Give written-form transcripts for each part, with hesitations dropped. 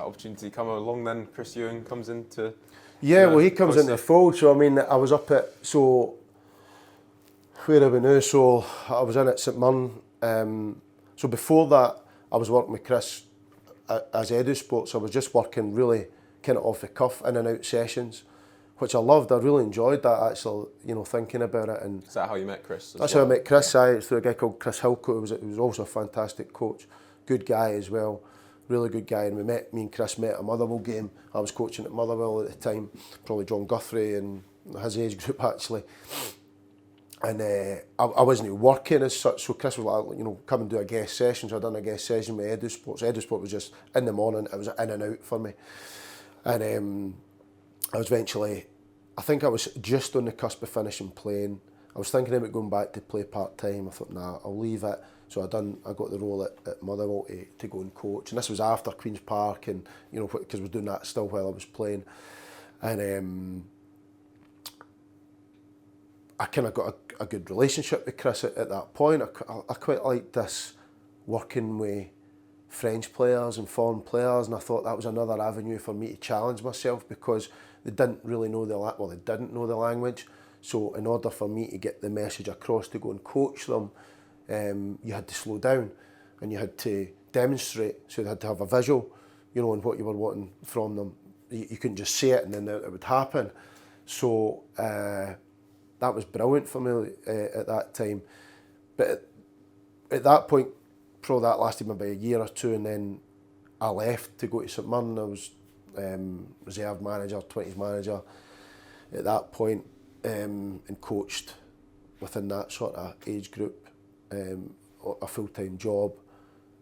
opportunity come along then? Chris Ewing comes into... Yeah, well, he comes into the fold. So, I mean, I was up at... So, where are we now? So, I was in at St Mirren. So, before that, I was working with Chris as Edu Sports. I was just working really kind of off the cuff, in and out sessions, which I loved. I really enjoyed that, actually, you know, thinking about it. And is that how you met Chris? That's how I met Chris. Yeah. It's through a guy called Chris Hilco. He was also a fantastic coach, good guy as well, really good guy. And me and Chris met at a Motherwell game. I was coaching at Motherwell at the time, probably John Guthrie and his age group actually. And I wasn't working as such, so Chris was like, you know, come and do a guest session. So I done a guest session with Edu Sports. Edu Sports was just in the morning. It was in and out for me. And I was eventually, I think I was just on the cusp of finishing playing. I was thinking about going back to play part-time. I thought, nah, I'll leave it. So I got the role at Motherwell to go and coach. And this was after Queen's Park, and, you know, because I was doing that still while I was playing. And I kind of got a good relationship with Chris at that point. I quite liked this working with French players and foreign players, and I thought that was another avenue for me to challenge myself, because they didn't really know they didn't know the language. So in order for me to get the message across to go and coach them, you had to slow down and you had to demonstrate. So you had to have a visual, you know, on what you were wanting from them. You couldn't just say it and then it would happen. So that was brilliant for me at that time. But at that point, probably that lasted maybe a year or two, and then I left to go to St Mirren. I was reserve manager, 20s manager at that point, and coached within that sort of age group, a full-time job.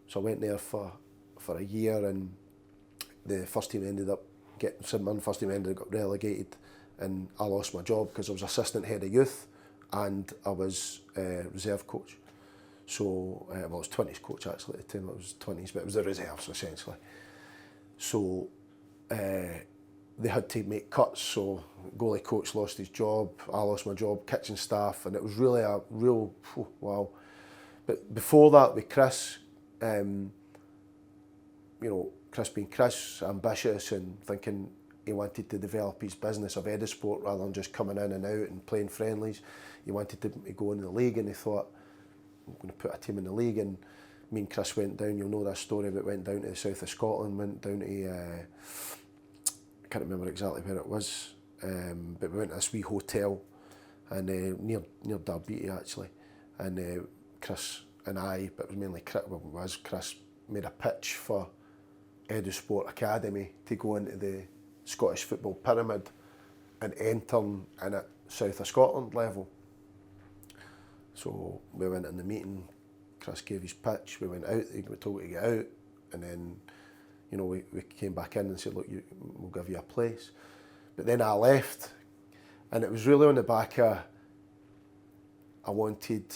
So I went there for a year, and the first team ended up getting, St Mirren first team ended up got relegated, and I lost my job because I was assistant head of youth and I was reserve coach. So, well, I was 20s coach actually at the time. I was 20s, but it was the reserves essentially. So they had to make cuts, so goalie coach lost his job, I lost my job, kitchen staff, and it was really a real, wow. But before that with Chris, you know, Chris being Chris, ambitious and thinking he wanted to develop his business of Edu Sport rather than just coming in and out and playing friendlies. He wanted to go in the league, and he thought, I'm going to put a team in the league. And me and Chris went down, you'll know that story, but went down to the south of Scotland, went down to, I can't remember exactly where it was, but we went to this wee hotel and near Derby actually, and Chris and I, but it was mainly Chris, made a pitch for Edu Sport Academy to go into the Scottish Football Pyramid and enter in at south of Scotland level. So we went in the meeting, Chris gave his pitch, we went out, we were told to get out, and then, you know, we came back in and said, look, we'll give you a place. But then I left, and it was really on the back of, I needed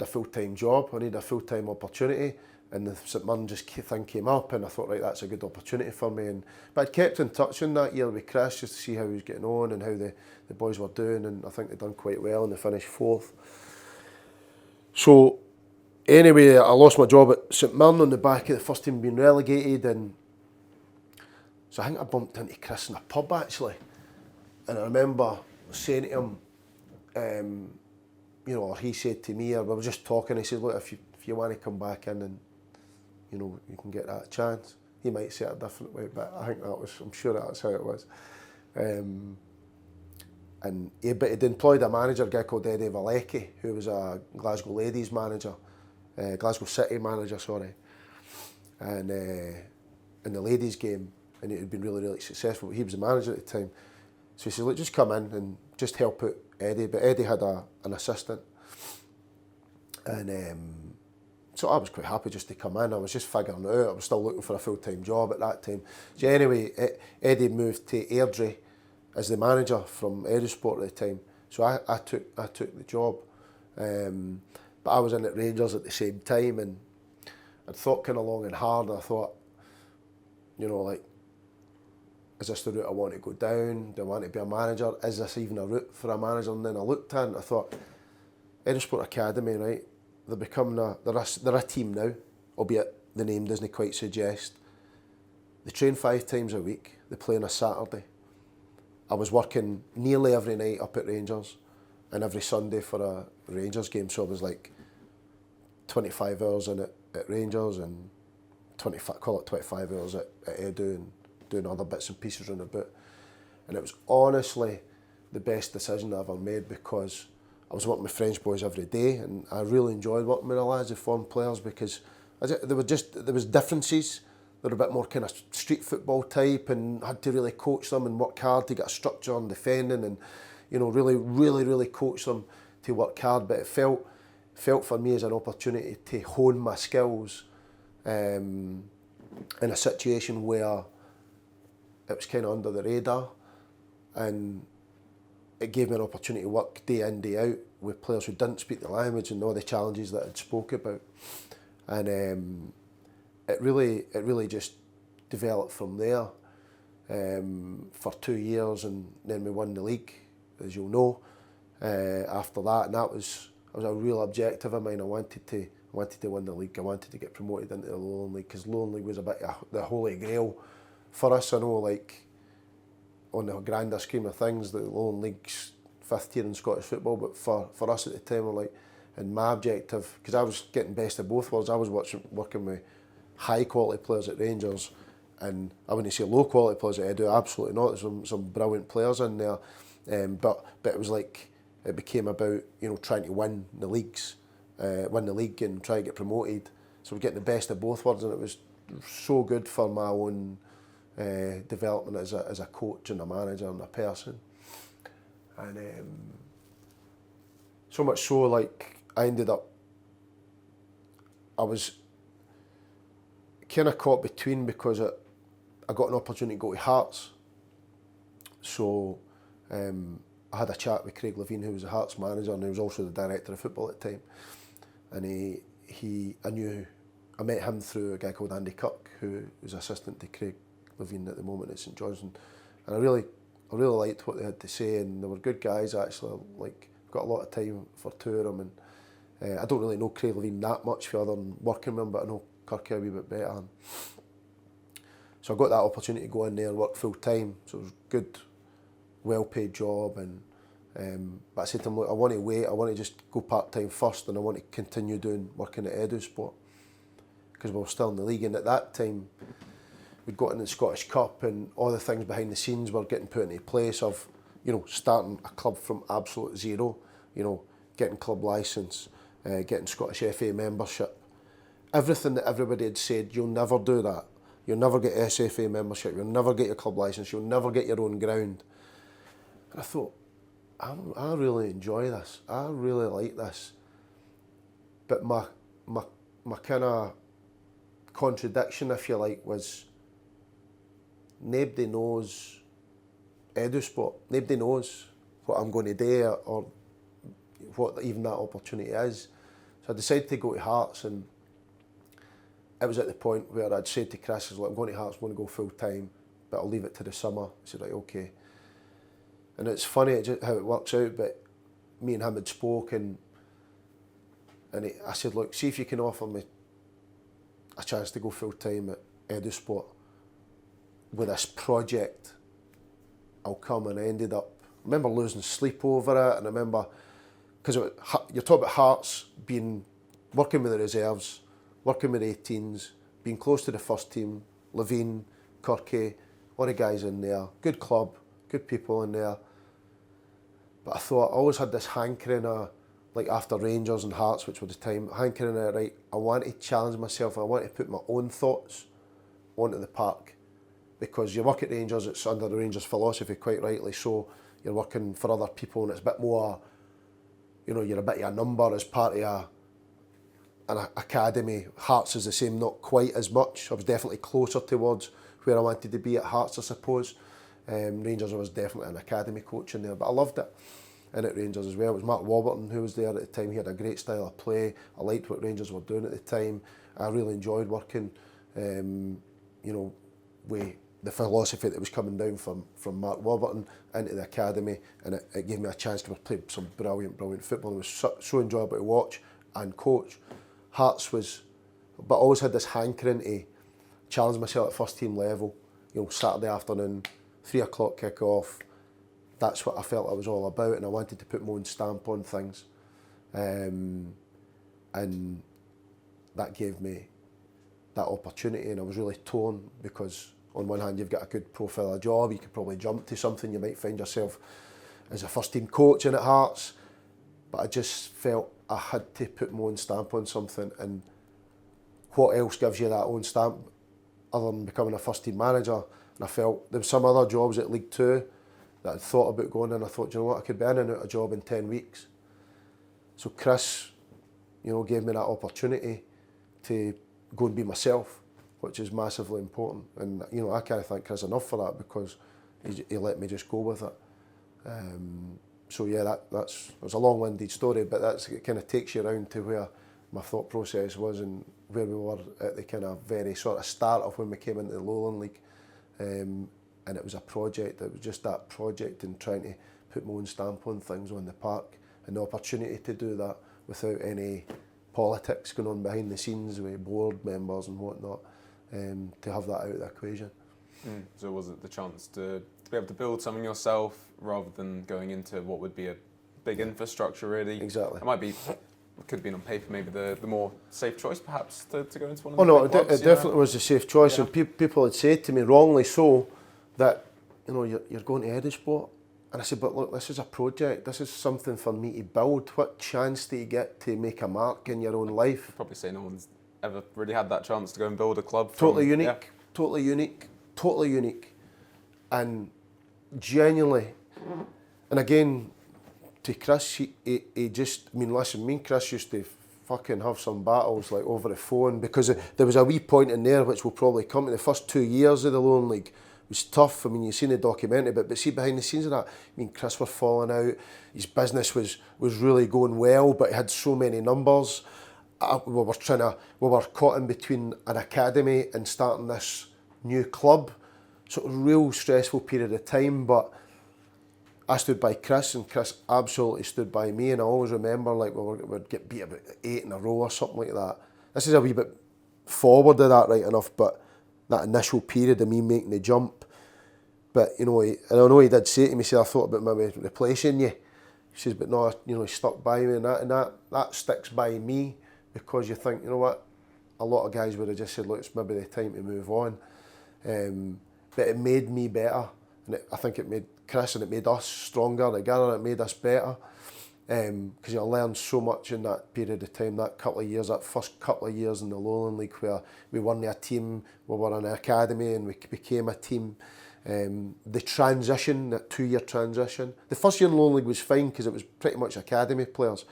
a full-time job, I needed a full-time opportunity, and the St Mirren just thing came up, and I thought, right, that's a good opportunity for me. But I'd kept in touch in that year with Chris just to see how he was getting on and how the boys were doing, and I think they'd done quite well and they finished 4th. So anyway, I lost my job at St Mirren on the back of the first team being relegated, and so I think I bumped into Chris in a pub actually, and I remember saying to him, you know, or he said to me, or we were just talking, he said, look, if you want to come back in and, you know, you can get that chance. He might say it a different way, but I think I'm sure that's how it was. But he'd employed a manager, a guy called Eddie Valecki, who was a Glasgow ladies manager, Glasgow City manager, sorry. And in the ladies game, and it had been really, really successful, but he was the manager at the time. So he said, look, just come in and just help out Eddie. But Eddie had an assistant. And so I was quite happy just to come in. I was just figuring it out. I was still looking for a full-time job at that time. So anyway, Eddie moved to Airdrie as the manager from Edu Sport at the time. So I took the job. But I was in at Rangers at the same time, and I'd thought kind of long and hard. I thought, you know, like, is this the route I want to go down? Do I want to be a manager? Is this even a route for a manager? And then I looked at it and I thought, Edu Sport Academy, right? They're becoming they're a team now, albeit the name doesn't quite suggest. They train 5 times a week. They play on a Saturday. I was working nearly every night up at Rangers and every Sunday for a Rangers game. So I was like 25 hours in it at Rangers and 25 hours at Edu and doing other bits and pieces around about. And it was honestly the best decision I ever made, because I was working with French boys every day, and I really enjoyed working with the lads, the foreign players, because there was differences. They were a bit more kind of street football type, and had to really coach them and work hard to get a structure on defending, and really coach them to work hard. But it felt for me as an opportunity to hone my skills in a situation where it was kind of under the radar, and it gave me an opportunity to work day in, day out with players who didn't speak the language and all the challenges that I'd spoke about. And it really just developed from there for 2 years, and then we won the league, as you'll know, after that. And that was a real objective of mine. I wanted to win the league. I wanted to get promoted into the Lowland League, because Lowland League was a bit of the holy grail for us. I know, like, on the grander scheme of things, the Lowland League's 5th tier in Scottish football, but for us at the time, we're like, and my objective, because I was getting best of both worlds, I was working with high quality players at Rangers, and I wouldn't say low quality players at Edu, absolutely not. There's some brilliant players in there, but it was like, it became about, trying to win the league and try to get promoted. So we're getting the best of both worlds, and it was so good for my own development as a coach and a manager and a person. And so much so, like, I was kind of caught between, because I got an opportunity to go to Hearts. So I had a chat with Craig Levine, who was the Hearts manager, and he was also the director of football at the time. And I met him through a guy called Andy Kirk, who is assistant to Craig Levine at the moment at St John's, and I really liked what they had to say, and they were good guys actually. Like, got a lot of time for 2 of them, and I don't really know Craig Levine that much other than working with him, but I know Kirky a wee bit better. And so I got that opportunity to go in there and work full time. So it was a good, well paid job, and but I said to him, look, I want to wait. I want to just go part time first, and I want to continue working at Edu Sport, because we were still in the league. And at that time, we'd got in the Scottish Cup, and all the things behind the scenes were getting put into place of, starting a club from absolute zero, getting club licence, getting Scottish FA membership. Everything that everybody had said, you'll never do that. You'll never get SFA membership, you'll never get your club licence, you'll never get your own ground. And I thought, I really enjoy this. I really like this. But my kind of contradiction, if you like, was nobody knows Edu Sport. Nobody knows what I'm going to do or what even that opportunity is. So I decided to go to Hearts, and it was at the point where I'd said to Chris, look, I'm going to Hearts, I'm going to go full time, but I'll leave it to the summer. He said, right, okay. And it's funny how it works out, but me and him had spoken, and I said, look, see if you can offer me a chance to go full time at Edu Sport with this project. I'll come. And I ended up, I remember losing sleep over it, and I remember, because you're talking about Hearts working with the reserves, working with 18s, being close to the first team, Levine, Kirky, all the guys in there, good club, good people in there. But I thought, I always had this hankering like after Rangers and Hearts, which were the time, hankering right, I want to challenge myself, I want to put my own thoughts onto the park. Because you work at Rangers, it's under the Rangers philosophy, quite rightly so. You're working for other people, and it's a bit more, you're a bit of a number as part of an academy. Hearts is the same, not quite as much. I was definitely closer towards where I wanted to be at Hearts, I suppose. Rangers, I was definitely an academy coach in there, but I loved it. And at Rangers as well, it was Mark Warburton who was there at the time. He had a great style of play. I liked what Rangers were doing at the time. I really enjoyed working, with the philosophy that was coming down from Mark Warburton into the academy, and it gave me a chance to play some brilliant football. It was so enjoyable to watch and coach. Hearts was, but I always had this hankering to challenge myself at first team level. You know, Saturday afternoon, 3 o'clock kick off. That's what I felt I was all about, and I wanted to put my own stamp on things. And that gave me that opportunity, and I was really torn because on one hand you've got a good profile of job, you could probably jump to something, you might find yourself as a first team coach in at Hearts, but I just felt I had to put my own stamp on something, and what else gives you that own stamp other than becoming a first team manager? And I felt there were some other jobs at League Two that I'd thought about going in. I thought, you know what, I could be in and out of a job in 10 weeks. So Chris, you know, gave me that opportunity to go and be myself, which is massively important. And, you know, I can't thank Chris enough for that because he let me just go with it. So yeah, it was a long-winded story, but it kind of takes you around to where my thought process was and where we were at the kind of very sort of start of when we came into the Lowland League. And it was a project, it was just that project and trying to put my own stamp on things on the park, and the opportunity to do that without any politics going on behind the scenes with board members and whatnot, to have that out of the equation. So was it the chance to be able to build something yourself rather than going into what would be a big infrastructure really? Exactly. It could have been on paper maybe the more safe choice perhaps to go into one of the no, big clubs, it definitely was a safe choice, and people had said to me, wrongly so, that, you know, you're going to Eddowsport. And I said, but look, this is a project, this is something for me to build. What chance do you get to make a mark in your own life? I'd probably say no one's ever really had that chance to go and build a club. Totally unique. And genuinely, and again, to Chris, he just, I mean, listen, me and Chris used to fucking have some battles like over the phone, because there was a wee point in there which will probably come to the first 2 years of the Lowland League. It was tough. I mean, you've seen the documentary, but see behind the scenes of that, me and Chris were falling out. His business was really going well, but he had so many numbers. We were caught in between an academy and starting this new club. So it was a real stressful period of time, but I stood by Chris, and Chris absolutely stood by me, and I always remember like we'd get beat about 8 in a row or something like that. This is a wee bit forward of that, right enough, but that initial period of me making the jump. But, you know, and I know he did say to me, he said, I thought about maybe replacing you. He says, but no, you know, he stuck by me, and that sticks by me, because you think, you know what, a lot of guys would have just said, look, it's maybe the time to move on. But it made me better, and I think it made Chris and it made us stronger together. It made us better, because you learned so much in that period of time, that couple of years, that first couple of years in the Lowland League, where we weren't a team, we were an academy, and we became a team. The transition, that 2-year transition, the first year in the Lowland League was fine because it was pretty much academy players,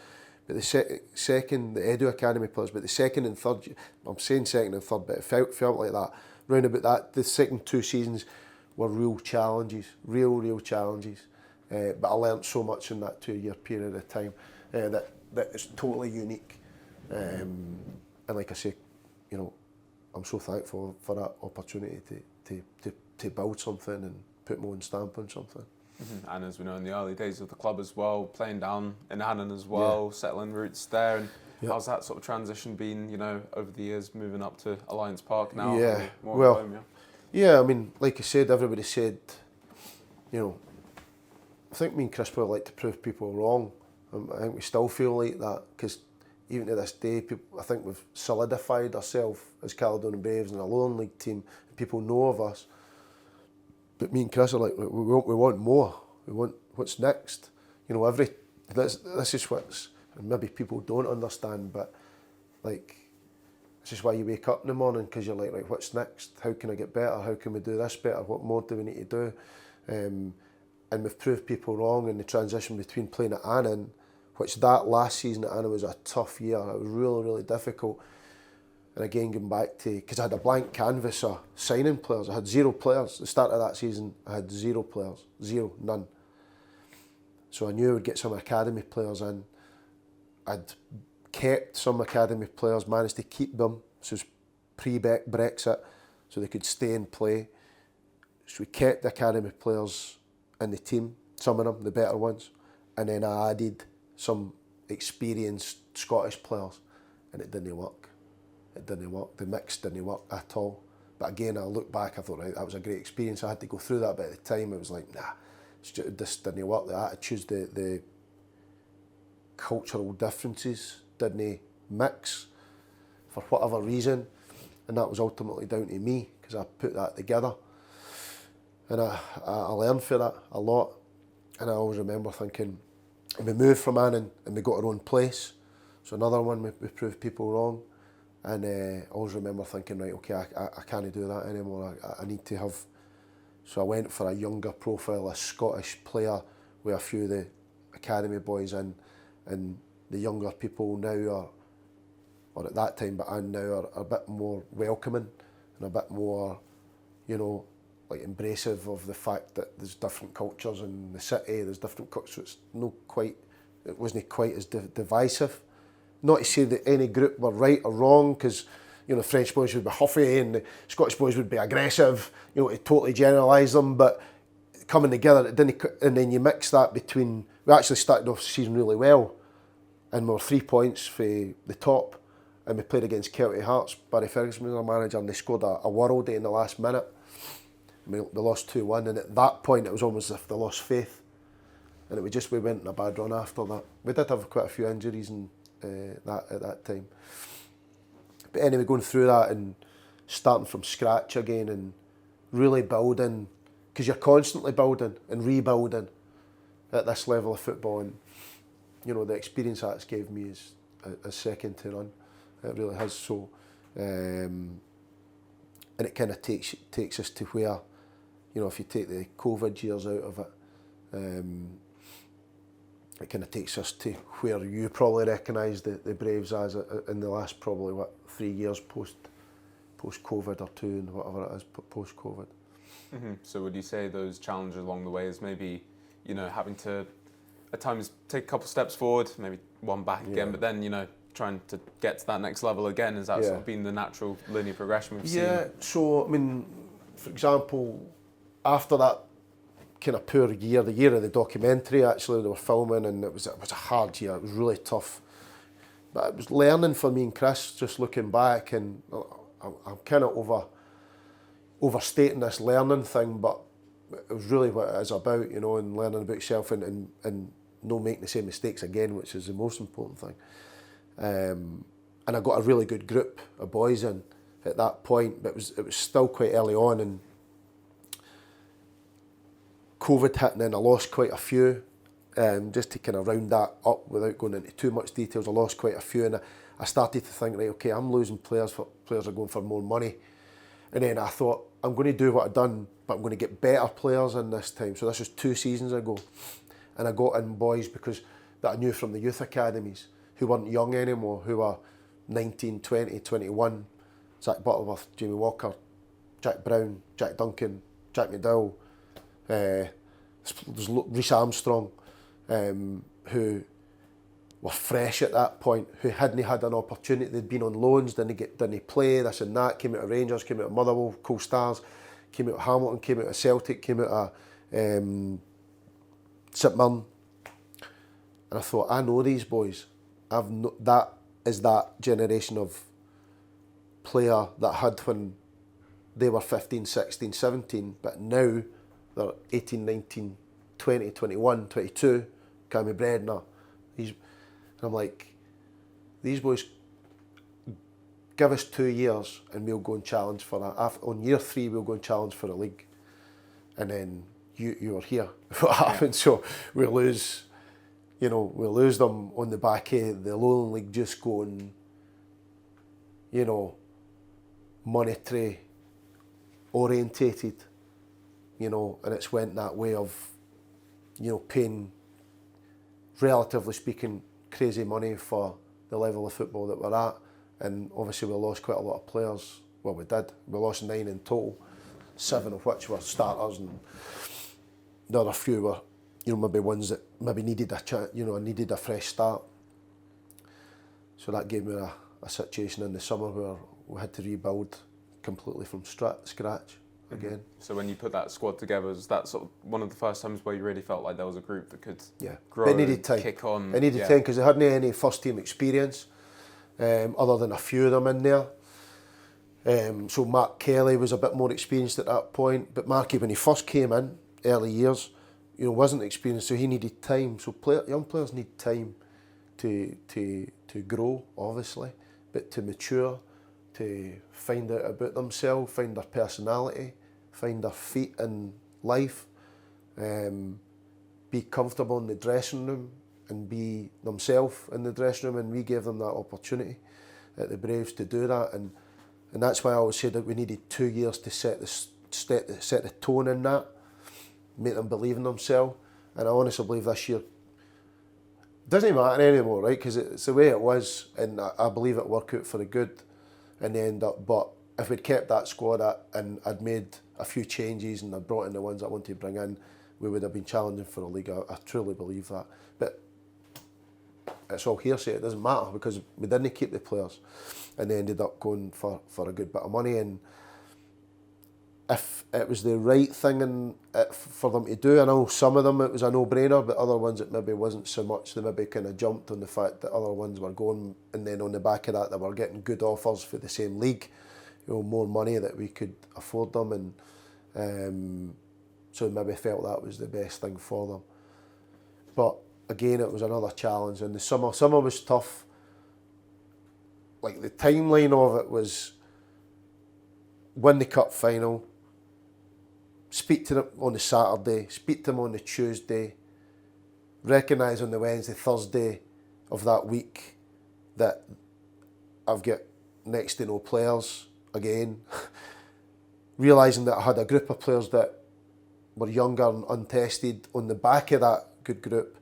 but the second, the Edo academy players, but the second and third, I'm saying second and third, but it felt like that, round about that, the second 2 seasons were real challenges, real challenges. But I learnt so much in that 2-year period of time that is totally unique. And like I say, you know, I'm so thankful for that opportunity to build something and put my own stamp on something. And as we know, in the early days of the club as well, playing down in Hannon as well, settling roots there. And how's that sort of transition been, you know, over the years, moving up to Alliance Park now? More home, yeah, I mean, like I said, everybody said, you know, I think me and Chris probably like to prove people wrong. I think we still feel like that, because even to this day, I think we've solidified ourselves as Caledonian Braves and a Lowland League team. People know of us. But me and Chris are like, we want more. We want what's next. You know, this is what's, and maybe people don't understand, but like, this is why you wake up in the morning, because you're like, what's next? How can I get better? How can we do this better? What more do we need to do? And we've proved people wrong in the transition between playing at Annan, which that last season at Annan was a tough year. It was really difficult. And again, going back to, because I had a blank canvas of signing players. I had 0 players. At the start of that season, I had 0 players. 0, none. So I knew I would get some academy players in. I'd kept some academy players, managed to keep them. This was pre-Brexit, so they could stay and play. So we kept the academy players in the team, some of them, the better ones. And then I added some experienced Scottish players, and it didn't work. The mix didn't work at all. But again, I look back, I thought, right, that was a great experience. I had to go through that, but at the time it was like, nah, this didn't work. The attitudes, the cultural differences didn't mix for whatever reason, and that was ultimately down to me because I put that together, and I learned for that a lot. And I always remember thinking, and we moved from Annan and we got our own place, so another one we proved people wrong. And I always remember thinking, right, okay, I can't do that anymore. I need to have. So I went for a younger profile, a Scottish player with a few of the academy boys in, and the younger people now are, or at that time, but and now are a bit more welcoming and a bit more, you know, like embracive of the fact that there's different cultures in the city. There's different cultures. It wasn't quite as divisive. Not to say that any group were right or wrong, because you know, French boys would be huffy and the Scottish boys would be aggressive. You know, to totally generalise them, but coming together, it didn't. And then you mix that between. We actually started off the season really well, and we were 3 points for the top, and we played against Celtic Hearts. Barry Ferguson was our manager, and they scored a worldie in the last minute. We lost 2-1, and at that point it was almost as if they lost faith, and we went in a bad run after that. We did have quite a few injuries and at that time, but anyway, going through that and starting from scratch again and really building, because you're constantly building and rebuilding at this level of football, and you know the experience that's gave me is second to none. It really has. So, and it kind of takes us to where, you know, if you take the COVID years out of it, it kind of takes us to where you probably recognise the Braves as in the last probably 3 years post COVID or 2 and whatever it is post COVID. Mm-hmm. So would you say those challenges along the way is maybe, you know, having to at times take a couple steps forward, maybe one back again, but then, you know, trying to get to that next level again? Has that sort of been the natural linear progression we've seen? Yeah, so I mean, for example, after that kind of poor year, the year of the documentary actually they were filming, and it was a hard year, it was really tough. But it was learning for me and Chris, just looking back, and I'm kind of overstating this learning thing, but it was really what it is about, you know, and learning about yourself and not making the same mistakes again, which is the most important thing. And I got a really good group of boys in at that point, but it was still quite early on, and COVID hit, and then I lost quite a few. Just to kind of round that up without going into too much details, I lost quite a few, and I started to think, right, okay, I'm losing players are going for more money. And then I thought, I'm going to do what I've done, but I'm going to get better players in this time. So this was 2 seasons ago. And I got in boys that I knew from the youth academies, who weren't young anymore, who were 19, 20, 21. Zach Butterworth, Jamie Walker, Jack Brown, Jack Duncan, Jack McDowell, there's Rhys Armstrong, who were fresh at that point, who hadn't had an opportunity. They'd been on loans, didn't play, this and that, came out of Rangers, came out of Motherwell, Coal Stars, came out of Hamilton, came out of Celtic, came out of St Mirren. And I thought, I know these boys. That is that generation of player that I had when they were 15, 16, 17, but now they're 18, 19, 20, 21, 22, Cammy Bredner. And I'm like, these boys, give us 2 years and we'll go and challenge for that. On year 3, we'll go and challenge for a league. And then you are here. What happened? So we lose them on the back of the Lowland League just going, you know, monetary orientated, you know, and it's went that way of, you know, paying, relatively speaking, crazy money for the level of football that we're at. And obviously we lost quite a lot of players. Well, we did. We lost 9 in total, 7 of which were starters, and the other few were, you know, maybe ones that maybe needed a fresh start. So that gave me a situation in the summer where we had to rebuild completely from scratch again. So when you put that squad together, was that sort of one of the first times where you really felt like there was a group that could grow, it needed time. Kick on? It needed time because they hadn't any first team experience, other than a few of them in there. So Mark Kelly was a bit more experienced at that point, but Marky, when he first came in, early years, wasn't experienced, so he needed time. So young players need time to grow, obviously, but to mature, to find out about themselves, find their personality, find their feet in life, be comfortable in the dressing room and be themselves in the dressing room, and we gave them that opportunity at the Braves to do that, and that's why I always said that we needed 2 years to set the tone in that, make them believe in themselves, and I honestly believe this year doesn't matter anymore, right? Because it's the way it was, and I believe it'll work out for the good in the end up. But if we'd kept that squad and I'd made a few changes and I'd brought in the ones I wanted to bring in, we would have been challenging for the league. I truly believe that. But it's all hearsay. It doesn't matter because we didn't keep the players, and they ended up going for a good bit of money. And if it was the right thing for them to do, I know some of them it was a no-brainer, but other ones it maybe wasn't so much. They maybe kind of jumped on the fact that other ones were going, and then on the back of that they were getting good offers for the same league, more money that we could afford them, and so maybe felt that was the best thing for them. But again, it was another challenge, and the summer was tough. Like the timeline of it was win the cup final, speak to them on the Saturday, speak to them on the Tuesday, recognise on the Wednesday, Thursday of that week that I've got next to no players again, realising that I had a group of players that were younger and untested on the back of that good group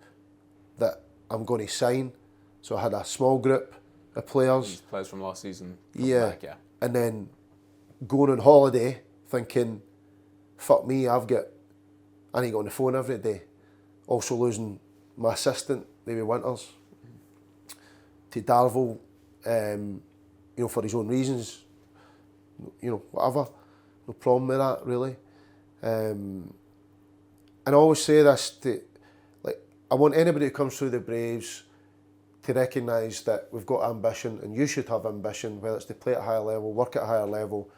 that I'm going to sign. So I had a small group of players. Players from last season. Yeah. Back, yeah. And then going on holiday thinking, fuck me, I need to go on the phone every day. Also losing my assistant, David Winters, to Darvel, for his own reasons, whatever. No problem with that, really. And I always say this, I want anybody who comes through the Braves to recognise that we've got ambition, and you should have ambition, whether it's to play at a higher level, work at a higher level,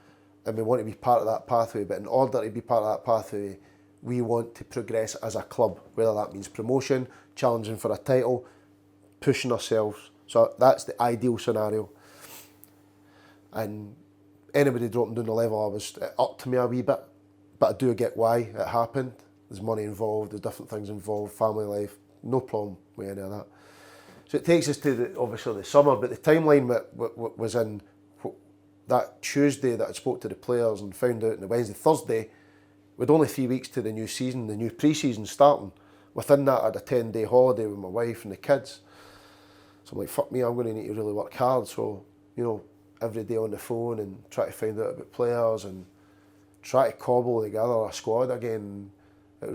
and we want to be part of that pathway. But in order to be part of that pathway, we want to progress as a club, whether that means promotion, challenging for a title, pushing ourselves. So that's the ideal scenario. And anybody dropping down the level, it was up to me a wee bit, but I do get why it happened. There's money involved, there's different things involved, family life, no problem with any of that. So it takes us to obviously the summer, but the timeline was in that Tuesday that I spoke to the players and found out on the Wednesday, Thursday, with only 3 weeks to the new season, the new pre-season starting. Within that I had a 10-day holiday with my wife and the kids. So I'm like, fuck me, I'm going to need to really work hard. So, every day on the phone and try to find out about players and try to cobble together a squad again. I'm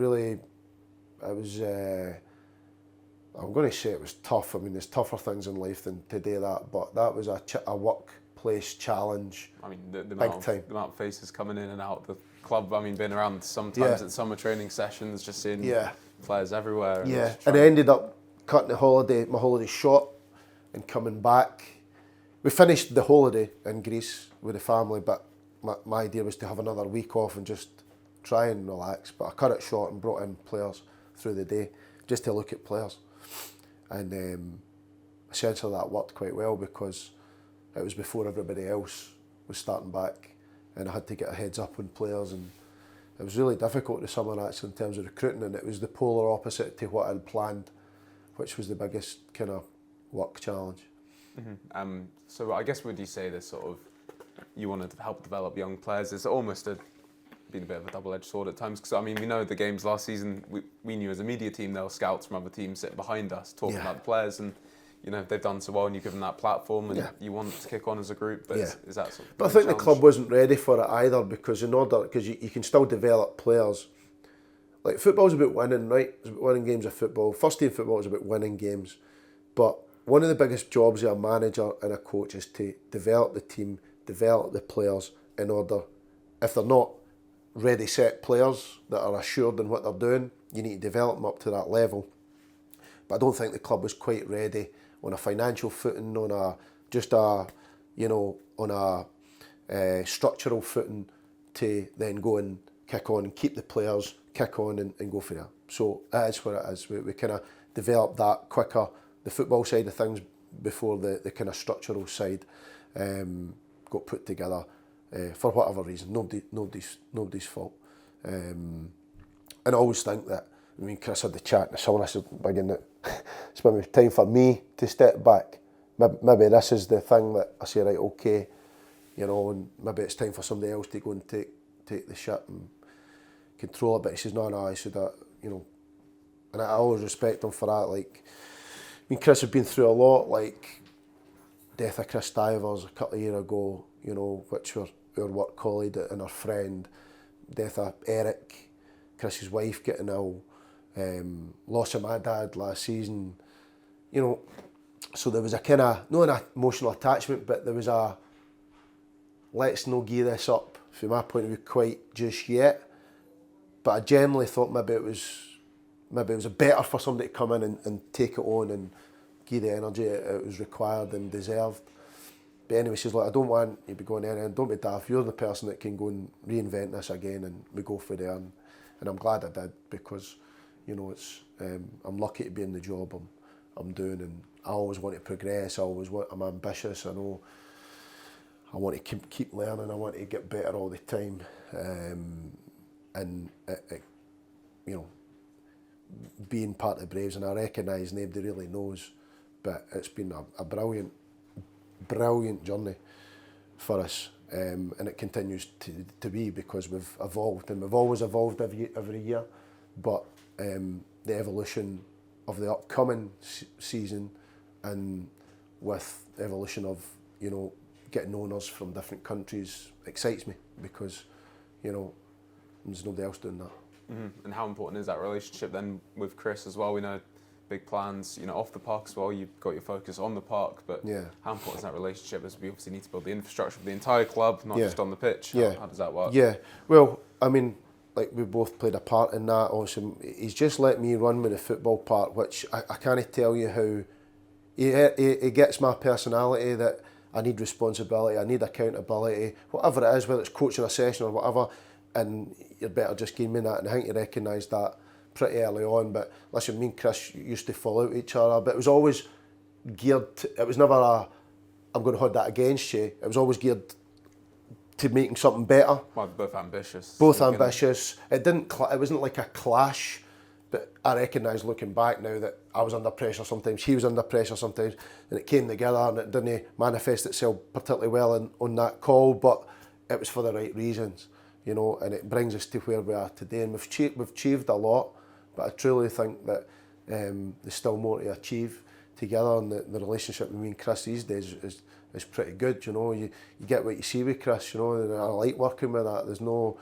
going to say it was tough. I mean, there's tougher things in life than to do that, but that was a workplace challenge. I mean, the amount of faces coming in and out the club. I mean, being around sometimes at summer training sessions, just seeing players everywhere. And I ended up cutting my holiday short and coming back. We finished the holiday in Greece with the family, but my idea was to have another week off and just try and relax. But I cut it short and brought in players through the day just to look at players. And essentially that worked quite well because it was before everybody else was starting back, and I had to get a heads up on players, and it was really difficult this summer actually in terms of recruiting, and it was the polar opposite to what I'd planned, which was the biggest kind of work challenge. Mm-hmm. So I guess would you say this sort of, you wanted to help develop young players, it's almost been a bit of a double-edged sword at times, because I mean we know the games last season, we knew as a media team there were scouts from other teams sitting behind us talking about the players, and they've done so well and you give them that platform and you want to kick on as a group, but is that sort of... But I think the club wasn't ready for it either, because you can still develop players. Like football's about winning, right? It's about winning games of football. First team football is about winning games, but one of the biggest jobs of a manager and a coach is to develop the team, develop the players in order, if they're not ready set players that are assured in what they're doing, you need to develop them up to that level. But I don't think the club was quite ready on a financial footing, on a structural footing to then go and kick on and keep the players, kick on and go for that. So it is what it is. We kind of developed that quicker, the football side of things, before the kind of structural side got put together for whatever reason. Nobody's fault. And I always think that, I mean, Chris had the chat and someone said, again, that it's maybe time for me to step back. Maybe this is the thing that I say, right, okay, you know, and maybe it's time for somebody else to go and take the shit and control it. But he says, no, he said that, you know, and I always respect him for that. Like, I mean, Chris has been through a lot, like death of Chris Divers a couple of years ago, you know, which were our work colleague and our friend, death of Eric, Chris's wife getting ill, loss of my dad last season, you know, so there was a kind of, not an emotional attachment, but there was a, let's not gear this up, from my point of view, quite just yet. But I generally thought maybe it was better for somebody to come in and take it on and give the energy it was required and deserved. But anyway, she's like, I don't want you to be going in and don't be daft. You're the person that can go and reinvent this again, and we go for there. And I'm glad I did, because, you know, it's I'm lucky to be in the job I'm doing, and I always want to progress. I'm ambitious. I know I want to keep learning. I want to get better all the time. And you know, being part of the Braves, and I recognise nobody really knows, but it's been a brilliant journey for us, and it continues to be, because we've evolved, and we've always evolved every year, but the evolution of the upcoming season, and with the evolution of, you know, getting owners from different countries, excites me, because, you know, there's nobody else doing that. Mm-hmm. And how important is that relationship then with Chris as well? We know big plans, you know, off the park as well. You've got your focus on the park, but how important is that relationship? As we obviously need to build the infrastructure of the entire club, not just on the pitch. How does that work? Yeah, well, I mean, like, we both played a part in that. Also, he's just let me run with the football part, which I can't tell you how. He gets my personality, that I need responsibility, I need accountability, whatever it is, whether it's coaching a session or whatever. And you're better just give me that, and I think you recognise that pretty early on. But listen, me and Chris used to fall out with each other, but it was always geared to, it was never a, I'm going to hold that against you. It was always geared to making something better. Well, both ambitious. Both ambitious. It wasn't like a clash, but I recognise looking back now that I was under pressure sometimes, he was under pressure sometimes, and it came together, and it didn't manifest itself particularly well on that call, but it was for the right reasons. You know, and it brings us to where we are today, and we've achieved a lot, but I truly think that there's still more to achieve together, and the relationship with me and Chris these days is pretty good. You know, you get what you see with Chris. You know, and I like working with that. There's no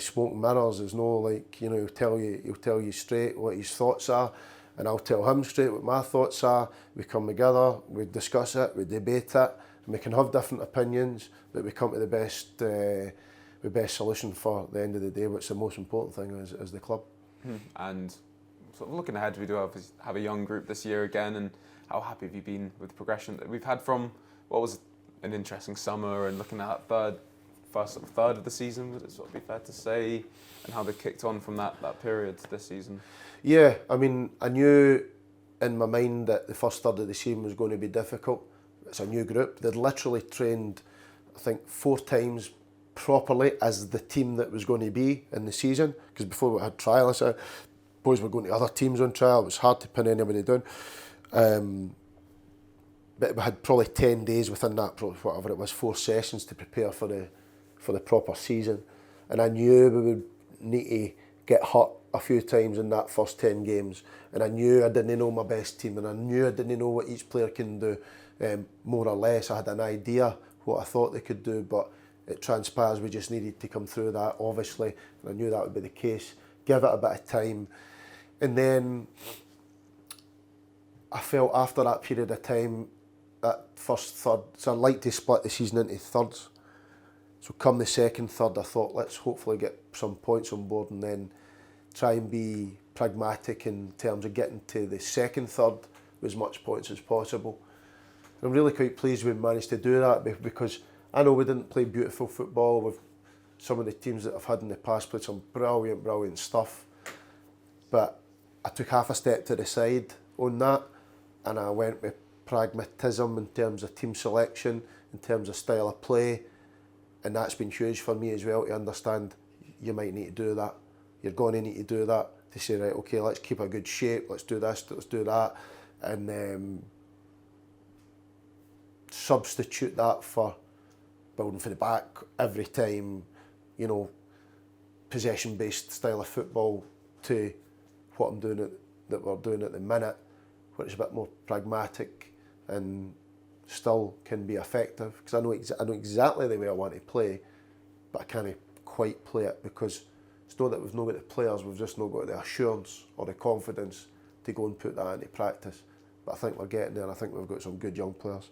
smoke and mirrors. There's no, like, you know, he'll tell you straight what his thoughts are, and I'll tell him straight what my thoughts are. We come together, we discuss it, we debate it, and we can have different opinions, but we come to the best solution for the end of the day, which is the most important thing is the club. And sort of looking ahead, we do have a young group this year again, and how happy have you been with the progression that we've had from what was an interesting summer, and looking at that first third of the season, would it sort of be fair to say, and how they kicked on from that period this season? Yeah, I mean, I knew in my mind that the first third of the season was going to be difficult. It's a new group. They'd literally trained, I think, 4 times properly as the team that was going to be in the season, because before we had trial, I said boys were going to other teams on trial. It was hard to pin anybody down, but we had probably 10 days within that, whatever it was, 4 sessions to prepare for the proper season, and I knew we would need to get hurt a few times in that first 10 games, and I knew I didn't know my best team, and I knew I didn't know what each player can do, more or less. I had an idea what I thought they could do, but it transpires we just needed to come through that, obviously, and I knew that would be the case. Give it a bit of time, and then I felt after that period of time, that first third, so I'd like to split the season into thirds. So come the second third, I thought, let's hopefully get some points on board, and then try and be pragmatic in terms of getting to the second third with as much points as possible. And I'm really quite pleased we managed to do that, because I know we didn't play beautiful football. With some of the teams that I've had in the past played some brilliant stuff. But I took half a step to the side on that, and I went with pragmatism in terms of team selection, in terms of style of play, and that's been huge for me as well, to understand you might need to do that. You're going to need to do that to say, right, okay, let's keep a good shape, let's do this, let's do that, and substitute that for building for the back every time, you know, possession-based style of football to what I'm doing that we're doing at the minute, which is a bit more pragmatic and still can be effective. Because I know exactly the way I want to play, but I can't quite play it because it's not that we've not got the players, we've just not got the assurance or the confidence to go and put that into practice. But I think we're getting there, and I think we've got some good young players.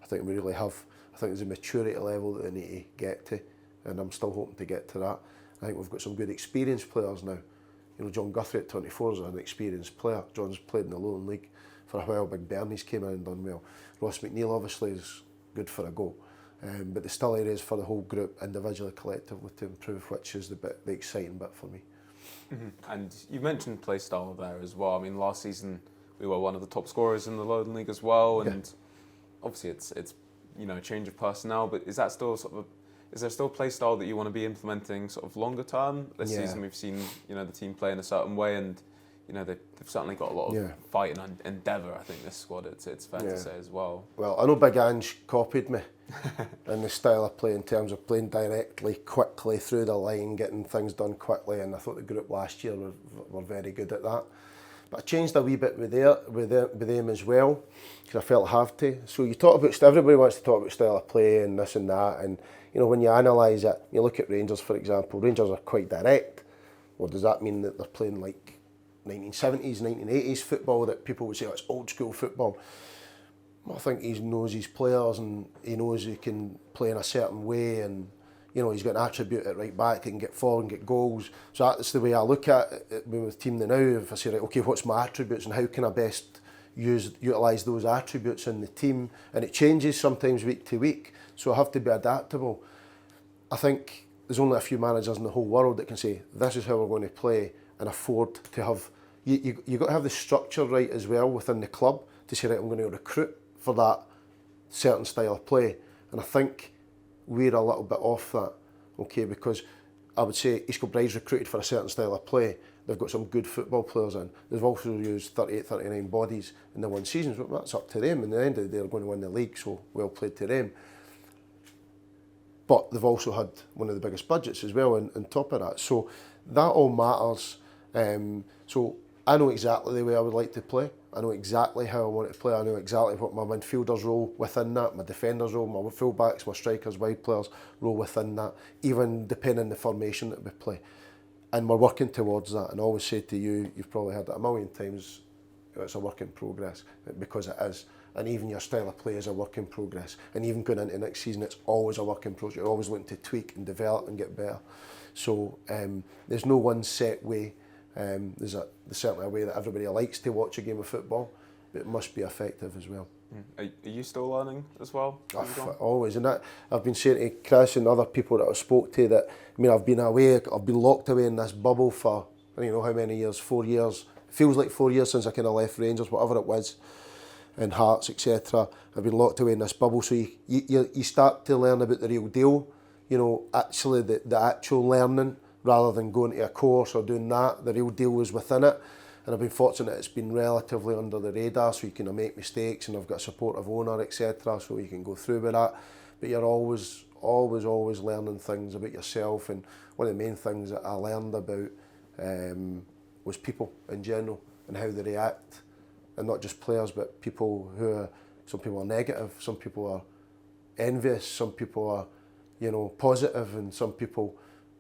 I think we really have. I think there's a maturity level that they need to get to, and I'm still hoping to get to that. I think we've got some good experienced players now. You know, John Guthrie at 24 is an experienced player. John's played in the Lowland League for a while. Big Bernie's came in and done well. Ross McNeil obviously is good for a goal. But there's still areas for the whole group, individually, collectively, to improve, which is the exciting bit for me. Mm-hmm. And you mentioned play style there as well. I mean, last season we were one of the top scorers in the Lowland League as well, and obviously it's you know, a change of personnel. But is that still sort of is there still play style that you want to be implementing sort of longer term? This season we've seen, you know, the team play in a certain way, and you know they've certainly got a lot of fight and endeavour. I think this squad, it's fair to say as well. Well, I know Big Ange copied me in the style of play in terms of playing directly, quickly through the line, getting things done quickly, and I thought the group last year were very good at that. But I changed a wee bit with them as well, because I felt I have to. So you talk about, everybody wants to talk about style of play and this and that, and you know, when you analyse it, you look at Rangers, for example. Rangers are quite direct. Well, does that mean that they're playing like 1970s, 1980s football, that people would say, oh, it's old school football? Well, I think he knows his players, and he knows he can play in a certain way, and you know, he's got an attribute at right back, he can get forward and get goals. So that's the way I look at it with the team now. If I say, right, okay, what's my attributes and how can I best utilise those attributes in the team? And it changes sometimes week to week, so I have to be adaptable. I think there's only a few managers in the whole world that can say, this is how we're going to play, and afford to have, you've got to have the structure right as well within the club to say, right, I'm going to recruit for that certain style of play. And I think we're a little bit off that, okay, because I would say East Kilbride recruited for a certain style of play. They've got some good football players in. They've also used 38, 39 bodies in the one season. So that's up to them. And at the end of the day, they're going to win the league, so well played to them. But they've also had one of the biggest budgets as well on top of that. So that all matters. So I know exactly the way I would like to play. I know exactly how I want to play. I know exactly what my midfielders' role within that, my defenders' role, my full-backs, my strikers, wide players' role within that, even depending on the formation that we play. And we're working towards that. And I always say to you, you've probably heard it a million times, it's a work in progress, because it is. And even your style of play is a work in progress. And even going into next season, it's always a work in progress. You're always looking to tweak and develop and get better. So there's no one set way. There's certainly a way that everybody likes to watch a game of football, but it must be effective as well. Are you still learning as well? Always, and that I've been saying to Chris and other people that I've spoke to that, I mean, I've been locked away in this bubble for I don't know how many years, 4 years. It feels like 4 years since I kind of left Rangers, whatever it was, and Hearts, etc. I've been locked away in this bubble, so you start to learn about the real deal. You know, actually the actual learning, rather than going to a course or doing that. The real deal is within it. And I've been fortunate it's been relatively under the radar, so you can make mistakes, and I've got a supportive owner, etc., so you can go through with that. But you're always learning things about yourself, and one of the main things that I learned about was people in general and how they react, and not just players, but people some people are negative, some people are envious, some people are, you know, positive, and some people,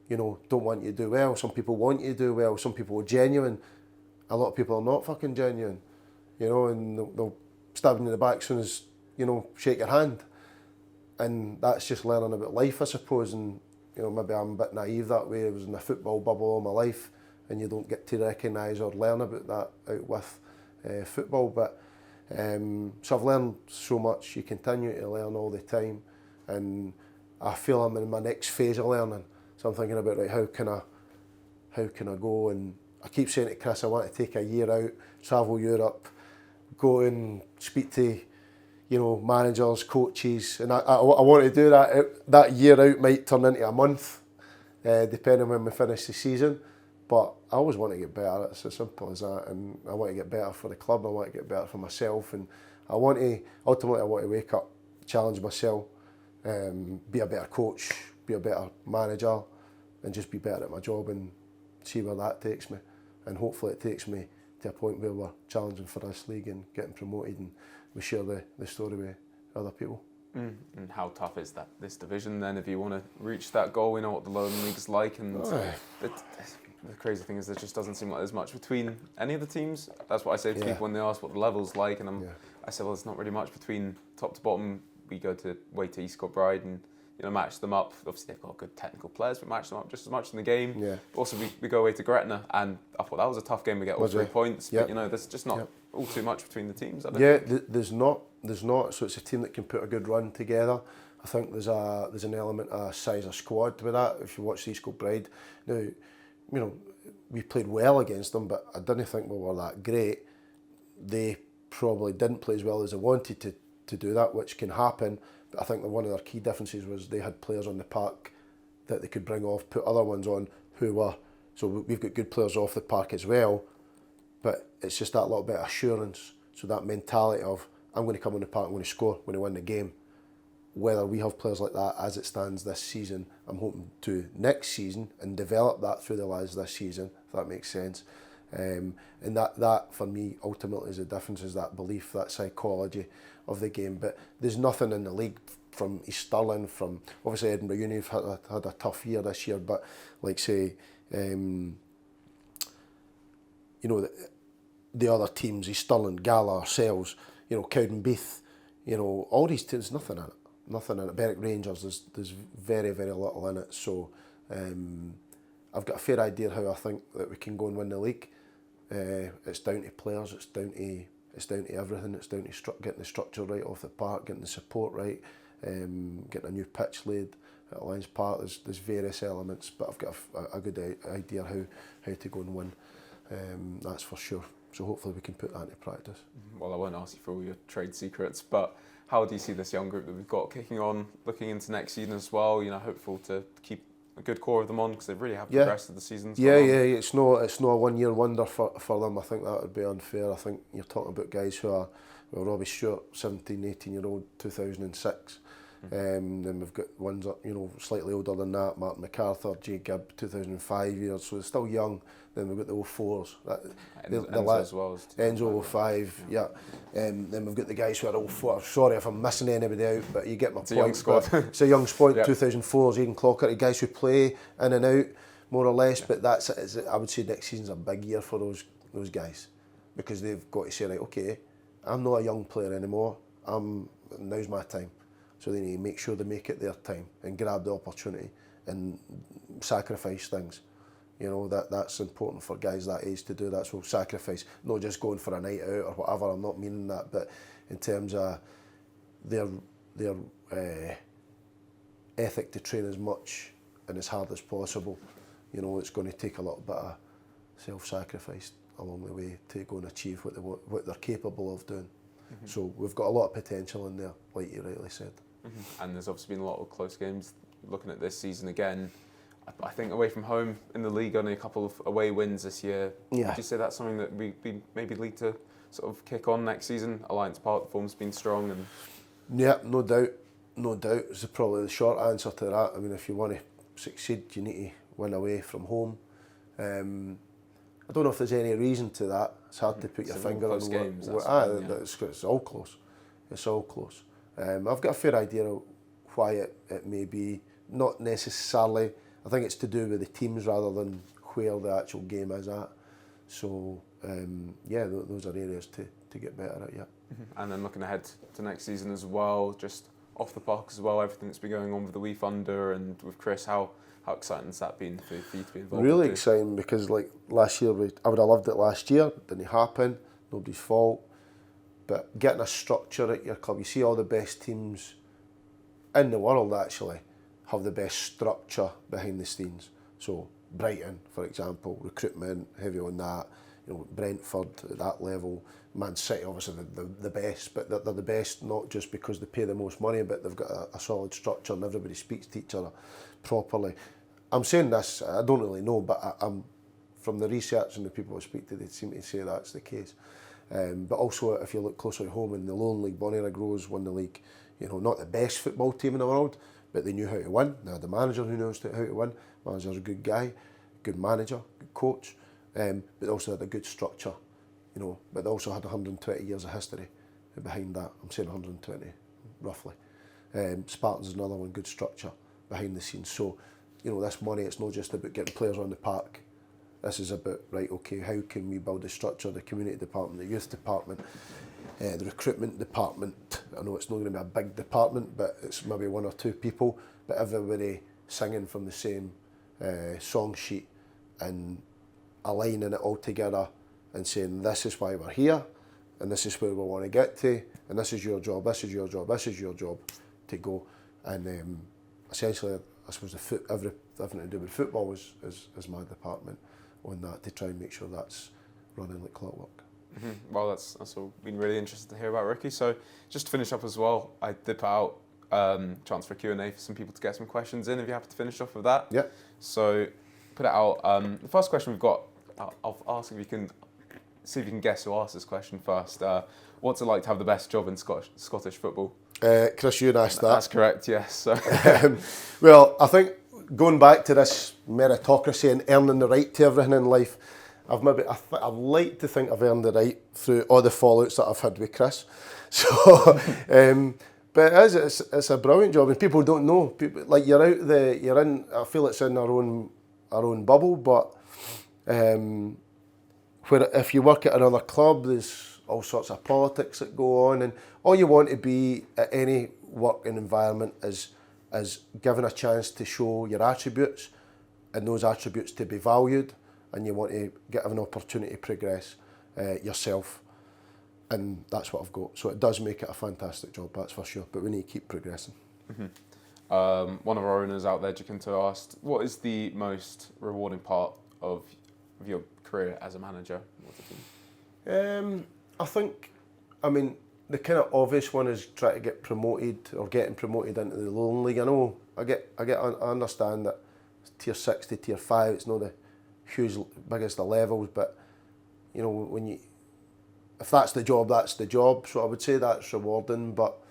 you know, don't want you to do well. Some people want you to do well. Some people are genuine. A lot of people are not fucking genuine, you know, and they'll stab you in the back as soon as, you know, shake your hand. And that's just learning about life, I suppose. And, you know, maybe I'm a bit naive that way. I was in a football bubble all my life, and you don't get to recognise or learn about that out with football. But so I've learned so much. You continue to learn all the time. and I feel I'm in my next phase of learning. So I'm thinking about, right, how can I go? And I keep saying to Chris, I want to take a year out, travel Europe, go and speak to, you know, managers, coaches, and I want to do that. That year out might turn into a month, depending on when we finish the season. But I always want to get better. It's as simple as that. And I want to get better for the club. I want to get better for myself. And ultimately I want to wake up, challenge myself, be a better coach, be a better manager, and just be better at my job and see where that takes me. And hopefully it takes me to a point where we're challenging for this league and getting promoted, and we share the story with other people. And how tough is this division then if you want to reach that goal? We know what the lower league's like, and the crazy thing is there just doesn't seem like there's much between any of the teams. That's what I say to people when they ask what the level's like, and I say, well, there's not really much between top to bottom. We go away to East Kilbride and, you know, match them up. Obviously they've got good technical players, but match them up just as much in the game. But also we go away to Gretna, and I thought that was a tough game. We get all 3 points, but you know, there's just not all too much between the teams. There's not. So it's a team that can put a good run together. I think there's an element of size of squad with that. If you watch East Kilbride, now, you know, we played well against them, but I didn't think we were that great. They probably didn't play as well as they wanted to do that, which can happen. But I think that one of their key differences was they had players on the park that they could bring off, put other ones on who were. So we've got good players off the park as well, but it's just that little bit of assurance. So that mentality of, I'm going to come on the park, I'm going to score, I'm going to win the game. Whether we have players like that as it stands this season, I'm hoping to next season and develop that through the lads this season, if that makes sense. And that for me ultimately is the difference, is that belief, that psychology of the game. But there's nothing in the league from East Stirling, from obviously Edinburgh Uni have had a tough year this year, but like say, you know, the other teams, East Stirling, Gala, ourselves, you know, Cowdenbeath, you know, all these teams, nothing in it. Berwick Rangers, there's very, very little in it. So I've got a fair idea how I think that we can go and win the league. It's down to players, it's down to everything. It's down to getting the structure right off the park, getting the support right, getting a new pitch laid at Lions Park. There's various elements, but I've got a good idea how to go and win. That's for sure. So hopefully we can put that into practice. Well, I won't ask you for all your trade secrets, but how do you see this young group that we've got kicking on, looking into next season as well? You know, hopeful to keep a good core of them on, because they really have progressed as the season's gone on. It's not a 1 year wonder for them. I think that would be unfair. I think you're talking about guys who are, well, Robbie Stewart, 17, 18-year-old, 2006. Then we've got ones that, you know, slightly older than that, Martin MacArthur, Jay Gibb, 2005 years, so they're still young. Then we've got the 04s. Enzo as well. Enzo 05, then we've got the guys who are 04. Sorry if I'm missing anybody out, but you get my point. It's a young squad. It's a young squad, 2004s, Aidan Clockerty, guys who play in and out, more or less, but I would say next season's a big year for those guys, because they've got to say, right, okay, I'm not a young player anymore, now's my time. So they need to make sure they make it their time and grab the opportunity and sacrifice things. You know, that's important for guys that age to do that. So sacrifice, not just going for a night out or whatever, I'm not meaning that, but in terms of their ethic to train as much and as hard as possible. You know, it's going to take a little bit of self-sacrifice along the way to go and achieve what they're capable of doing. So we've got a lot of potential in there, like you rightly said. And there's obviously been a lot of close games. Looking at this season again, I think away from home in the league, only a couple of away wins this year. Yeah. Would you say that's something that we maybe lead to sort of kick on next season? Alliance Park, the form's been strong, and yeah, no doubt. It's probably the short answer to that. I mean, if you want to succeed, you need to win away from home. I don't know if there's any reason to that. It's hard to put your finger on. Games, it's all close. It's all close. I've got a fair idea of why it may be. Not necessarily. I think it's to do with the teams rather than where the actual game is at. So those are areas to get better at. And then looking ahead to next season as well, just off the park as well, everything that's been going on with the Wee Thunder and with Chris, how exciting has that been for you to be involved? Really exciting, because like last year, I would have loved it last year. Didn't happen. Nobody's fault. But getting a structure at your club, you see all the best teams in the world actually have the best structure behind the scenes. So Brighton, for example, recruitment, heavy on that. You know, Brentford at that level, Man City obviously the best, but they're the best not just because they pay the most money, but they've got a solid structure and everybody speaks to each other properly. I'm saying this, I don't really know, but I'm from the research and the people I speak to, they seem to say that's the case. But also, if you look closer at home, in the Lowland League, Bonnyrigg Rose won the league. You know, not the best football team in the world, but they knew how to win. They had a manager who knows how to win. Manager's a good guy, good manager, good coach, but they also had a good structure. You know, but they also had 120 years of history behind that. I'm saying 120, roughly. Spartans is another one, good structure behind the scenes. So, you know, this money, it's not just about getting players on the park. This is about, right, okay, how can we build a structure, the community department, the youth department, the recruitment department. I know it's not going to be a big department, but it's maybe 1 or 2 people, but everybody singing from the same song sheet and aligning it all together and saying, this is why we're here, and this is where we want to get to, and this is your job, this is your job, this is your job to go. And essentially, I suppose everything to do with football is my department on that, to try and make sure that's running like clockwork. Mm-hmm. Well, that's all been really interesting to hear about, Ricky. So just to finish up as well, I did put out chance for a Q&A for some people to get some questions in, if you're happy to finish off with that. Yeah. So put it out. The first question we've got, I'll ask if you can see if you can guess who asked this question first. What's it like to have the best job in Scottish football? Chris, you asked that. That's correct, yes. So. Well, I think going back to this meritocracy and earning the right to everything in life, I'd like to think I've earned the right through all the fallouts that I've had with Chris. So, but it's a brilliant job, and people don't know. People, like, you're in. I feel it's in our own bubble, but where if you work at another club, there's all sorts of politics that go on, and all you want to be at any working environment is given a chance to show your attributes, and those attributes to be valued, and you want to get an opportunity to progress yourself, and that's what I've got. So it does make it a fantastic job, that's for sure, but we need to keep progressing. Mm-hmm. One of our owners out there, Jacinto, asked, what is the most rewarding part of your career as a manager? I think, the kind of obvious one is trying to get promoted or getting promoted into the Lowland League. I know, I understand that tier 6 to tier 5, it's not the huge biggest of levels, but you know, if that's the job, that's the job. So I would say that's rewarding, but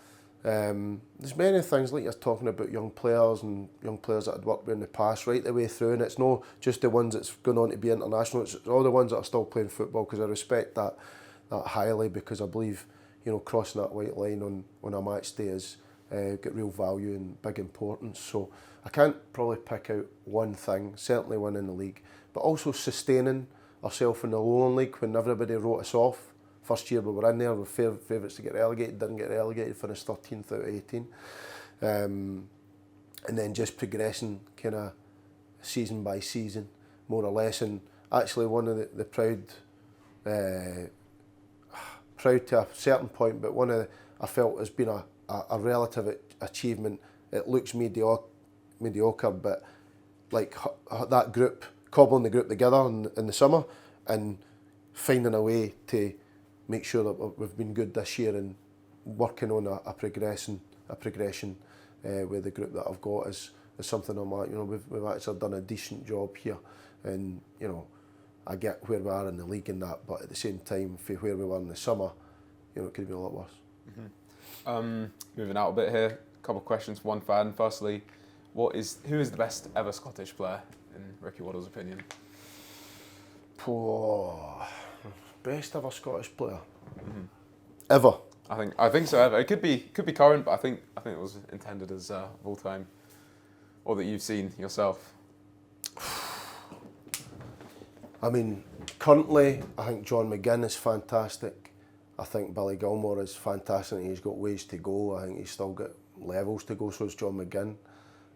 there's many things like you're talking about, young players that I'd worked with in the past, right the way through, and it's not just the ones that's gone on to be international, it's all the ones that are still playing football, because I respect that highly, because I believe, you know, crossing that white line on a match day is got real value and big importance. So I can't probably pick out one thing, certainly winning the league, but also sustaining ourselves in the Lowland League when everybody wrote us off. First year we were in there, we were favourites to get relegated, didn't get relegated, finished 13th out of 18. And then just progressing kind of season by season, more or less. And actually one of the proud to a certain point, but one of I felt has been a relative achievement. It looks mediocre, but like that group, cobbling the group together in the summer and finding a way to make sure that we've been good this year and working on a progression with the group that I've got is something I'm like, you know, we've actually done a decent job here, and you know, I get where we are in the league and that, but at the same time, for where we were in the summer, you know, it could be a lot worse. Mm-hmm. Moving out a bit here, a couple of questions. One fan, firstly, who is the best ever Scottish player in Ricky Waddell's opinion? Best ever Scottish player? Mm-hmm. Ever? I think so. Ever. It could be current, but I think it was intended as of all time, or that you've seen yourself. Currently, I think John McGinn is fantastic. I think Billy Gilmore is fantastic. He's got ways to go. I think he's still got levels to go. So is John McGinn.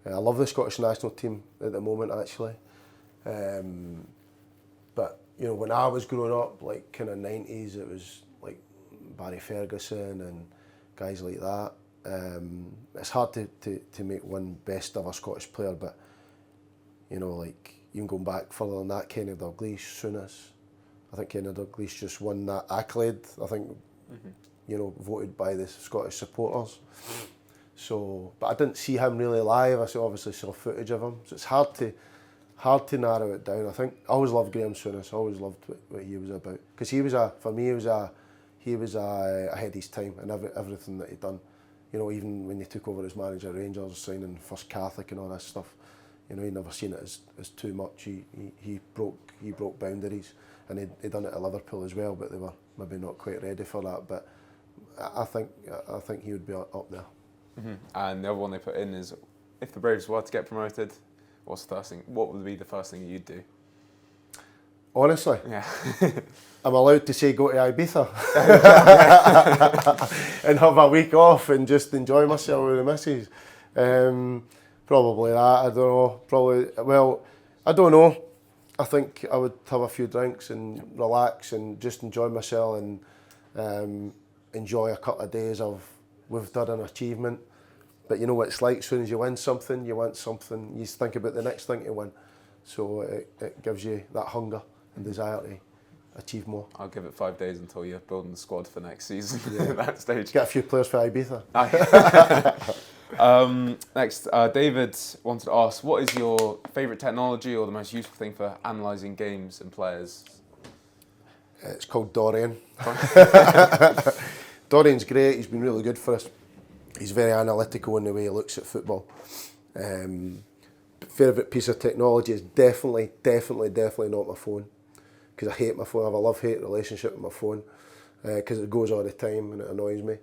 I love the Scottish national team at the moment, actually. But you know, when I was growing up, like kind of 90s, it was like Barry Ferguson and guys like that. it's hard to make one best ever Scottish player, but you know, like even going back further than that, Kenny Dalglish, Souness. I think Kenny Dalglish just won that accolade. I think you know, voted by the Scottish supporters. So, but I didn't see him really live. I obviously saw footage of him, so it's hard to narrow it down. I think I always loved Graham Souness. I always loved what he was about, because he was ahead of his time and everything that he'd done. You know, even when he took over as manager at Rangers, signing First Catholic and all this stuff, you know, he'd never seen it as too much. He broke boundaries, and he'd done it at Liverpool as well, but they were maybe not quite ready for that. But I think he would be up there. And the other one they put in is, if the Braves were to get promoted, what would be the first thing you'd do? Honestly, yeah. I'm allowed to say go to Ibiza and have a week off and just enjoy myself with the missus. Probably that. I don't know. I don't know. I think I would have a few drinks and relax and just enjoy myself and enjoy a couple of days of we've done an achievement. But you know what it's like, as soon as you win something, you want something, you think about the next thing to win. So it gives you that hunger and desire to achieve more. I'll give it 5 days until you're building the squad for next season. At that stage. Get a few players for Ibiza. Next, David wanted to ask, what is your favourite technology or the most useful thing for analysing games and players? It's called Dorian. Dorian's great. He's been really good for us. He's very analytical in the way he looks at football. Favourite piece of technology is definitely not my phone, because I hate my phone. I have a love-hate relationship with my phone, because it goes all the time and it annoys me,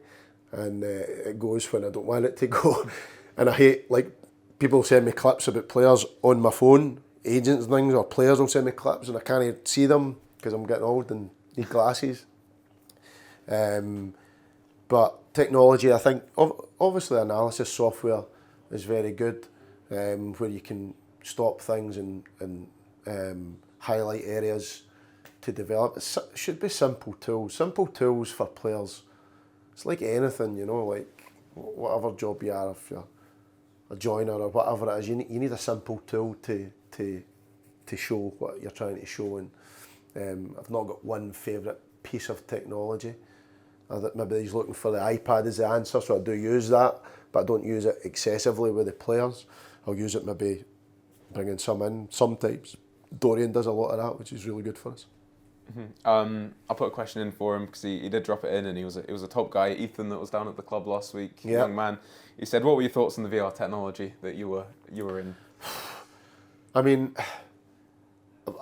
and it goes when I don't want it to go. And I hate, like, people send me clips about players on my phone, agents and things, or players will send me clips and I can't see them because I'm getting old and need glasses. But technology, I think, obviously analysis software is very good, where you can stop things and highlight areas to develop. It should be simple tools for players. It's like anything, you know, like whatever job you are, if you're a joiner or whatever it is, you need a simple tool to show what you're trying to show. And I've not got one favourite piece of technology. Maybe he's looking for the iPad as the answer, so I do use that, but I don't use it excessively with the players. I'll use it maybe bringing some in. Sometimes Dorian does a lot of that, which is really good for us. I put a question in for him because he did drop it in, and he was a top guy, Ethan, that was down at the club last week, young man. He said, "What were your thoughts on the VR technology that you were in?" I mean,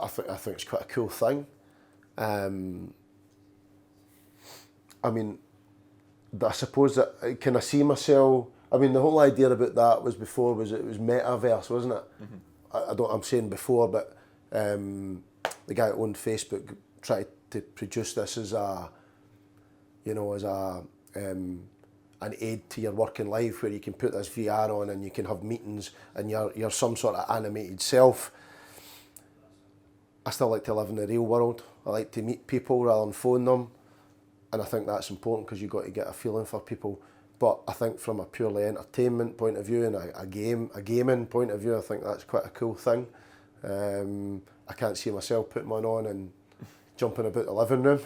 I think it's quite a cool thing. I mean, I suppose that can I see myself? I mean, the whole idea about that was it was metaverse, wasn't it? I'm saying before, but the guy that owned Facebook tried to produce this as an aid to your working life, where you can put this VR on and you can have meetings and you're some sort of animated self. I still like to live in the real world. I like to meet people rather than phone them. And I think that's important because you've got to get a feeling for people. But I think from a purely entertainment point of view and a gaming point of view, I think that's quite a cool thing. I can't see myself putting one on and jumping about the living room,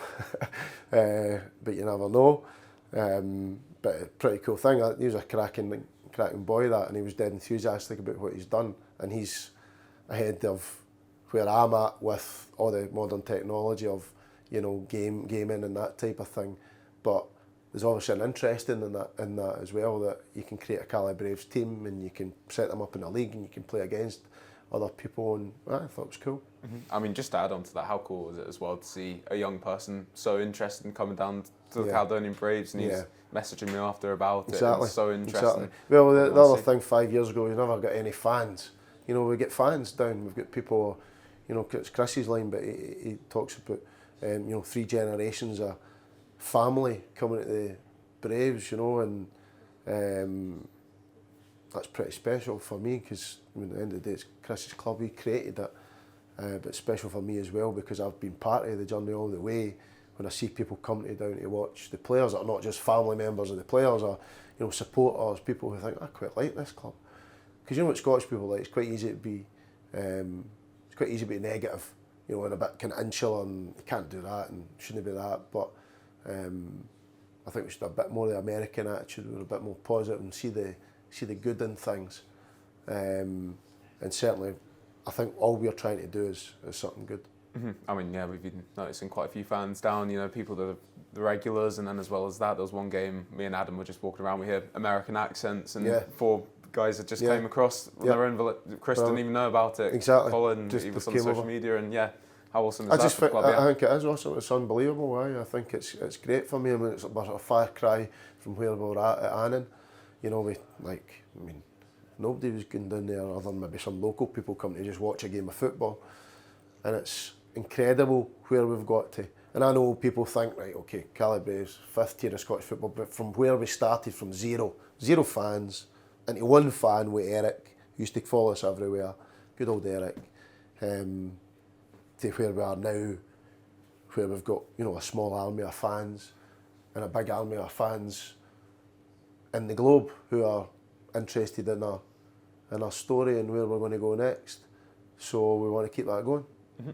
but you never know. But a pretty cool thing. He was a cracking boy, that, and he was dead enthusiastic about what he's done. And he's ahead of where I'm at with all the modern technology of, you know, gaming and that type of thing. But there's obviously an interest in that as well, that you can create a Caledonian Braves team and you can set them up in a league and you can play against other people, and I thought it was cool. I mean, just to add on to that, how cool was it as well to see a young person so interested in coming down to the Caledonian Braves, and he's messaging me after about it. It was so interesting. Well, the other thing, 5 years ago, we never got any fans. You know, we get fans down. We've got people, you know, it's Chris's line, but he talks about 3 generations of family coming to the Braves, you know, and that's pretty special for me, because I mean, at the end of the day, it's Chris's club. He created it, but it's special for me as well because I've been part of the journey all the way when I see people come down to watch the players that are not just family members of the players, or supporters, people who think I quite like this club. Because you know what Scottish people like, it's quite easy to be negative, and a bit kind of insular, and you can't do that and shouldn't be that. But I think we should have a bit more of the American attitude. We're a bit more positive and see the good in things. And certainly, I think all we're trying to do is something good. Mm-hmm. I mean, yeah, we've been noticing quite a few fans down, people that are the regulars, and then as well as that, there was one game, me and Adam were just walking around, we heard American accents, and 4 guys that just came across on their own. Chris didn't even know about it. Exactly. Colin, he was on social media, and how awesome is that for the club? I think it is awesome. It's unbelievable. I think it's great for me. I mean, it's a far cry from where we were at Annan. Nobody was going down there other than maybe some local people coming to just watch a game of football, and it's incredible where we've got to. And I know people think, right, okay, Caledonian Braves, 5th tier of Scottish football, but from where we started, from zero fans, into 1 fan with Eric, who used to follow us everywhere, good old Eric, to where we are now, where we've got a small army of fans and a big army of fans in the globe who are interested in our story and where we're going to go next. So we want to keep that going. Mm-hmm.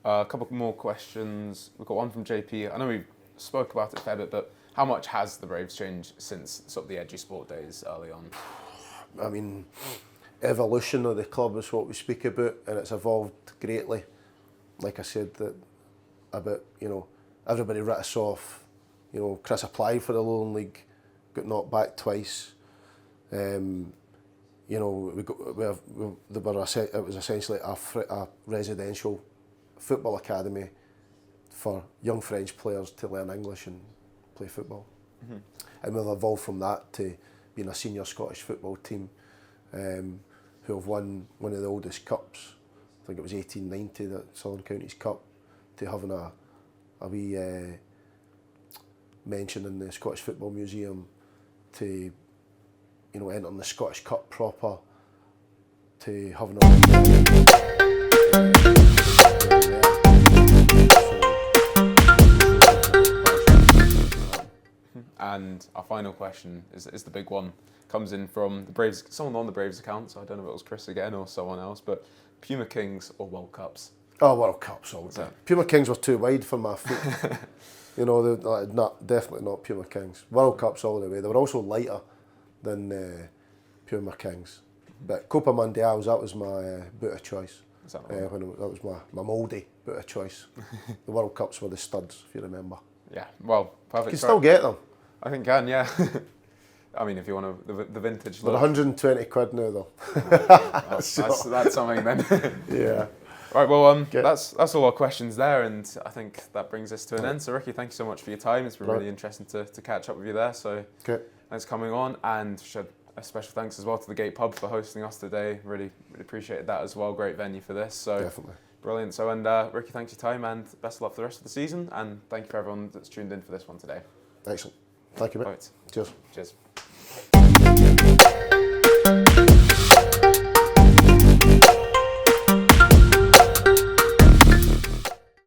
A couple more questions. We've got one from JP. I know we spoke about it a fair bit, but how much has the Braves changed since sort of the edgy sport days early on? I mean, evolution of the club is what we speak about, and it's evolved greatly. Like I said, everybody writ us off. Chris applied for the Lowland League, got knocked back twice. It was essentially a residential football academy for young French players to learn English and play football. Mm-hmm. And we've evolved from that to being a senior Scottish football team who have won one of the oldest cups. I think it was 1890, the Southern Counties Cup, to having a wee mention in the Scottish Football Museum, to entering the Scottish Cup proper, to having And our final question is the big one. Comes in from the Braves, someone on the Braves account, so I don't know if it was Chris again or someone else, but Puma Kings or World Cups? Oh, World Cups all the time. Puma Kings were too wide for my feet. Definitely not Puma Kings. World Cups all the way. They were also lighter than Puma Kings. But Copa Mundials, that was my boot of choice. That was my mouldy boot of choice. The World Cups were the studs, if you remember. Yeah, well, perfect. You can still get them. I think you can, yeah. I mean, if you want the vintage look. They're 120 quid now, though. That's something then. Yeah. Right, well, that's all our questions there, and I think that brings us to an end. So, Ricky, thank you so much for your time. It's been really interesting to catch up with you there. So, thanks for coming on, and a special thanks as well to the Gate Pub for hosting us today. Really appreciated that as well. Great venue for this. So, definitely. Brilliant. So, and Ricky, thanks for your time, and best of luck for the rest of the season. And thank you for everyone that's tuned in for this one today. Excellent. Thank you, mate. Right. Cheers. Cheers.